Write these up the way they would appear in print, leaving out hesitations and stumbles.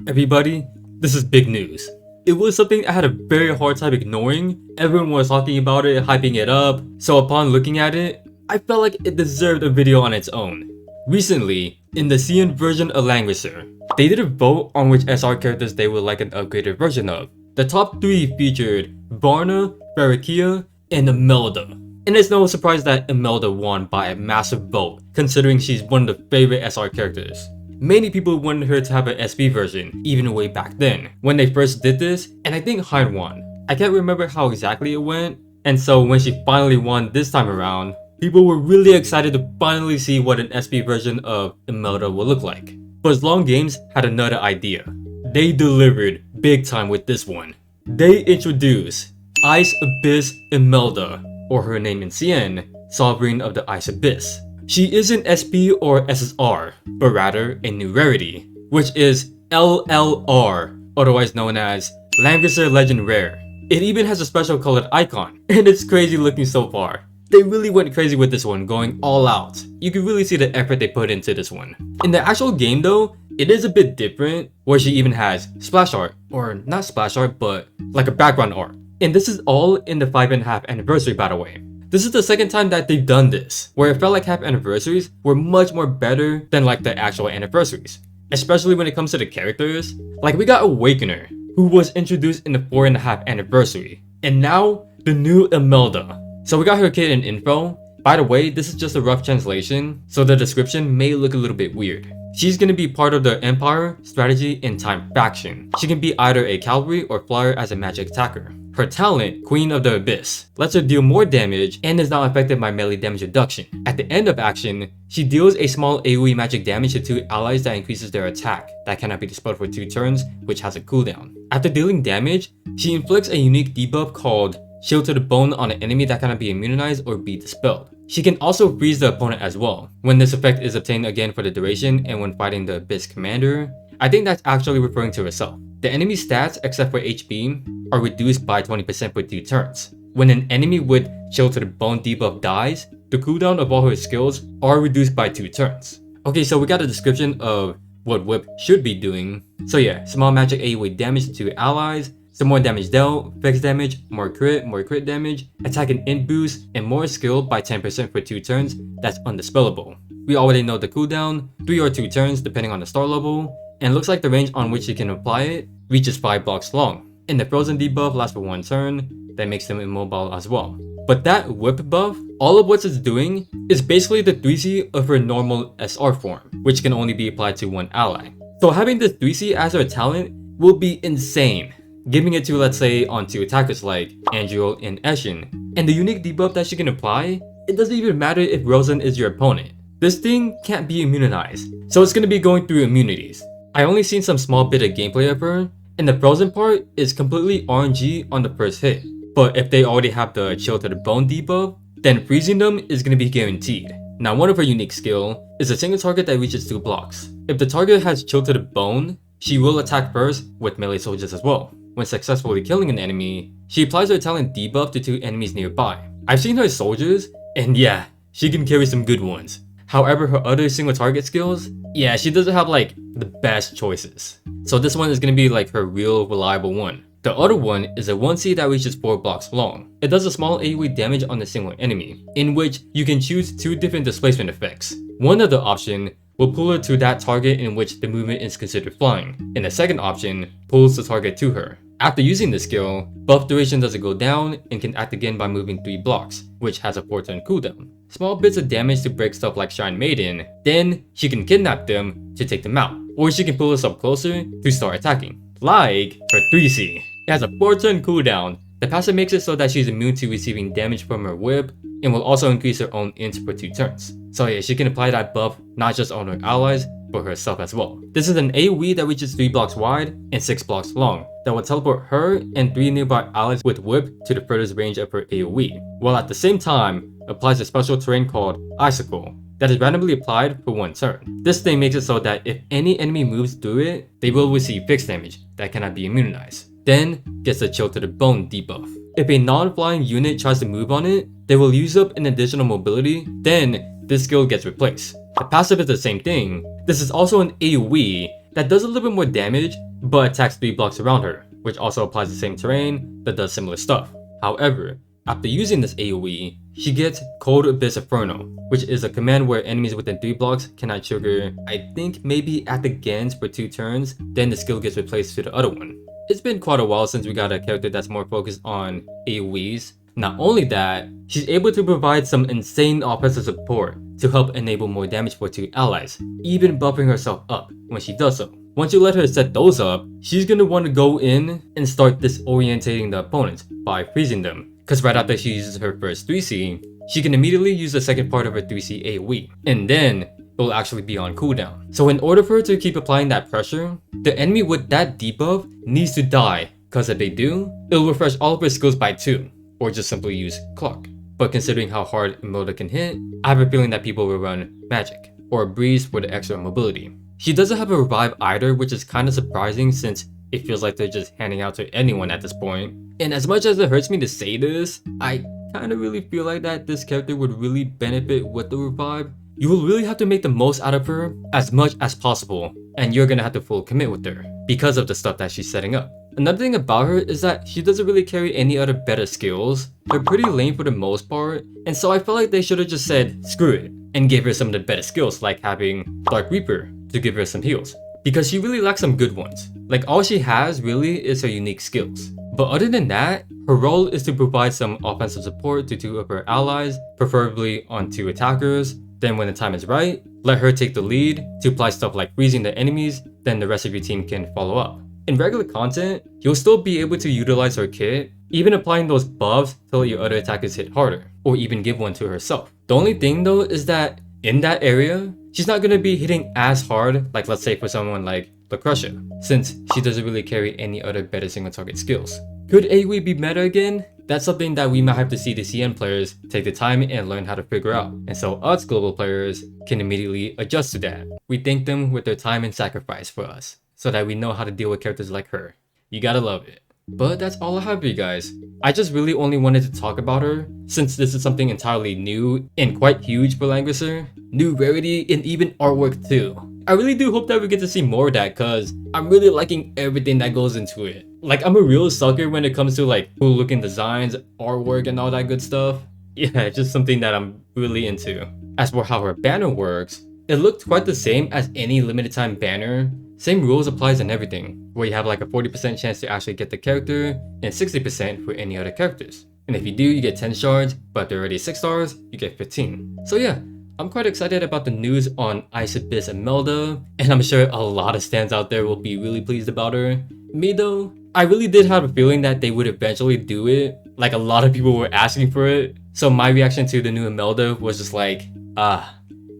Everybody, this is big news. It was something I had a very hard time ignoring. Everyone was talking about it, hyping it up, so upon looking at it, I felt like it deserved a video on its own. Recently, in the CN version of Langrisser, they did a vote on which SR characters they would like an upgraded version of. The top 3 featured Varna, Rarity, and Imelda. And it's no surprise that Imelda won by a massive vote, considering she's one of the favorite SR characters. Many people wanted her to have an SP version, even way back then, when they first did this, and I think Khanh won. I can't remember how exactly it went, and so when she finally won this time around, people were really excited to finally see what an SP version of Imelda would look like. But Zlonggames had another idea. They delivered big time with this one. They introduced Ice Abyss Imelda, or her name in CN, Sovereign of the Ice Abyss. She isn't SP or SSR, but rather a new rarity, which is LLR, otherwise known as Langrisser Legend Rare. It even has a special colored icon, and it's crazy looking so far. They really went crazy with this one, going all out. You can really see the effort they put into this one. In the actual game though, it is a bit different, where she even has splash art, or not splash art, but like a background art. And this is all in the 5.5 anniversary, by the way. This is the second time that they've done this, where it felt like half anniversaries were much more better than like the actual anniversaries. Especially when it comes to the characters. Like we got Awakener, who was introduced in the 4.5 anniversary. And now, the new Imelda. So we got her kit and info. By the way, this is just a rough translation, so the description may look a little bit weird. She's gonna be part of the Empire, Strategy, and Time faction. She can be either a cavalry or flyer as a magic attacker. Her talent, Queen of the Abyss, lets her deal more damage and is not affected by melee damage reduction. At the end of action, she deals a small AoE magic damage to 2 allies that increases their attack, that cannot be dispelled for 2 turns, which has a cooldown. After dealing damage, she inflicts a unique debuff called Shield to the Bone on an enemy that cannot be immunized or be dispelled. She can also freeze the opponent as well, when this effect is obtained again for the duration and when fighting the Abyss Commander. I think that's actually referring to herself. The enemy stats, except for HP, are reduced by 20% for 2 turns. When an enemy with Chill to the Bone debuff dies, the cooldown of all her skills are reduced by 2 turns. Okay, so we got a description of what Whip should be doing. So yeah, small magic AoE damage to allies, some more damage dealt, fixed damage, more crit damage, attack and int boost, and more skill by 10% for 2 turns that's undispellable. We already know the cooldown, 3 or 2 turns depending on the star level, and looks like the range on which you can apply it reaches 5 blocks long. And the frozen debuff lasts for 1 turn, that makes them immobile as well. But that whip buff, all of what it's doing is basically the 3C of her normal SR form, which can only be applied to 1 ally. So having this 3C as her talent will be insane, giving it to, let's say, on 2 attackers like Andrew and Eshin. And the unique debuff that she can apply, it doesn't even matter if Rosen is your opponent. This thing can't be immunized, so it's gonna be going through immunities. I only seen some small bit of gameplay of her, and the frozen part is completely RNG on the first hit. But if they already have the Chill to the Bone debuff, then freezing them is gonna be guaranteed. Now one of her unique skill is a single target that reaches 2 blocks. If the target has Chill to the Bone, she will attack first with melee soldiers as well. When successfully killing an enemy, she applies her talent debuff to 2 enemies nearby. I've seen her soldiers, and yeah, she can carry some good ones. However, her other single target skills, yeah, she doesn't have like the best choices. So this one is gonna be like her real reliable one. The other one is a 1C that reaches 4 blocks long. It does a small AoE damage on a single enemy, in which you can choose 2 different displacement effects. One of the option will pull her to that target in which the movement is considered flying, and the second option pulls the target to her. After using this skill, buff duration doesn't go down and can act again by moving 3 blocks, which has a 4-turn cooldown. Small bits of damage to break stuff like Shrine Maiden, then she can kidnap them to take them out, or she can pull us up closer to start attacking. Like her 3C. It has a 4-turn cooldown. The passive makes it so that she's immune to receiving damage from her whip, and will also increase her own int for 2 turns. So yeah, she can apply that buff not just on her allies, but herself as well. This is an AoE that reaches 3 blocks wide and 6 blocks long, that will teleport her and 3 nearby allies with whip to the furthest range of her AoE, while at the same time applies a special terrain called Icicle that is randomly applied for 1 turn. This thing makes it so that if any enemy moves through it, they will receive fixed damage that cannot be immunized. Then gets the Chill to the Bone debuff. If a non-flying unit tries to move on it, they will use up an additional mobility, then this skill gets replaced. The passive is the same thing. This is also an AoE that does a little bit more damage, but attacks 3 blocks around her, which also applies the same terrain that does similar stuff. However, after using this AoE, she gets Cold Abyss Inferno, which is a command where enemies within 3 blocks cannot trigger, I think maybe at the Gens for 2 turns, then the skill gets replaced to the other one. It's been quite a while since we got a character that's more focused on AoEs. Not only that, she's able to provide some insane offensive support to help enable more damage for 2 allies, even buffing herself up when she does so. Once you let her set those up, she's gonna want to go in and start disorientating the opponents by freezing them. Cause right after she uses her first 3C, she can immediately use the second part of her 3C AoE, and then it will actually be on cooldown. So in order for her to keep applying that pressure, the enemy with that debuff needs to die, cause if they do, it'll refresh all of her skills by 2, or just simply use Clock. But considering how hard Imelda can hit, I have a feeling that people will run Magic, or Breeze for the extra mobility. She doesn't have a revive either, which is kinda surprising since it feels like they're just handing out to anyone at this point. And as much as it hurts me to say this, I kinda really feel like that this character would really benefit with the revive. You will really have to make the most out of her as much as possible, and you're gonna have to full commit with her because of the stuff that she's setting up. Another thing about her is that she doesn't really carry any other better skills. They're pretty lame for the most part, and so I felt like they should have just said screw it and gave her some of the better skills, like having Dark Reaper to give her some heals, because she really lacks some good ones. Like all she has really is her unique skills. But other than that, her role is to provide some offensive support to 2 of her allies, preferably on 2 attackers. Then when the time is right, let her take the lead to apply stuff like freezing the enemies, then the rest of your team can follow up. In regular content, you'll still be able to utilize her kit, even applying those buffs to let your other attackers hit harder, or even give one to herself. The only thing though is that in that area, she's not going to be hitting as hard, like let's say for someone like Langrisser, since she doesn't really carry any other better single target skills. Could AoE be meta again? That's something that we might have to see the CN players take the time and learn how to figure out, and so us global players can immediately adjust to that. We thank them with their time and sacrifice for us, so that we know how to deal with characters like her. You gotta love it. But that's all I have for you guys. I just really only wanted to talk about her, since this is something entirely new and quite huge for Langrisser. New Rarity and even artwork too. I really do hope that we get to see more of that, cause I'm really liking everything that goes into it. Like I'm a real sucker when it comes to like cool looking designs, artwork and all that good stuff. Yeah, it's just something that I'm really into. As for how her banner works, it looked quite the same as any limited time banner. Same rules applies and everything, where you have like a 40% chance to actually get the character and 60% for any other characters. And if you do, you get 10 shards, but if they're already 6 stars, you get 15. So yeah, I'm quite excited about the news on Icemelda, and I'm sure a lot of stands out there will be really pleased about her. Me though, I really did have a feeling that they would eventually do it, like a lot of people were asking for it. So my reaction to the new Imelda was just like,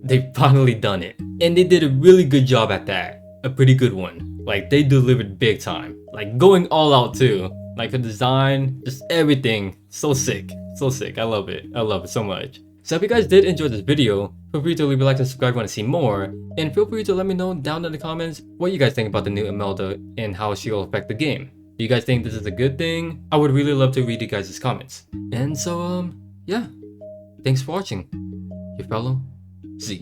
they've finally done it. And they did a really good job at that. A pretty good one. Like they delivered big time. Like going all out too. Like the design, just everything. So sick. So sick. I love it. I love it so much. So if you guys did enjoy this video, feel free to leave a like and subscribe if you want to see more. And feel free to let me know down in the comments what you guys think about the new Imelda and how she will affect the game. Do you guys think this is a good thing? I would really love to read you guys' comments. And so yeah. Thanks for watching. Your fellow Z.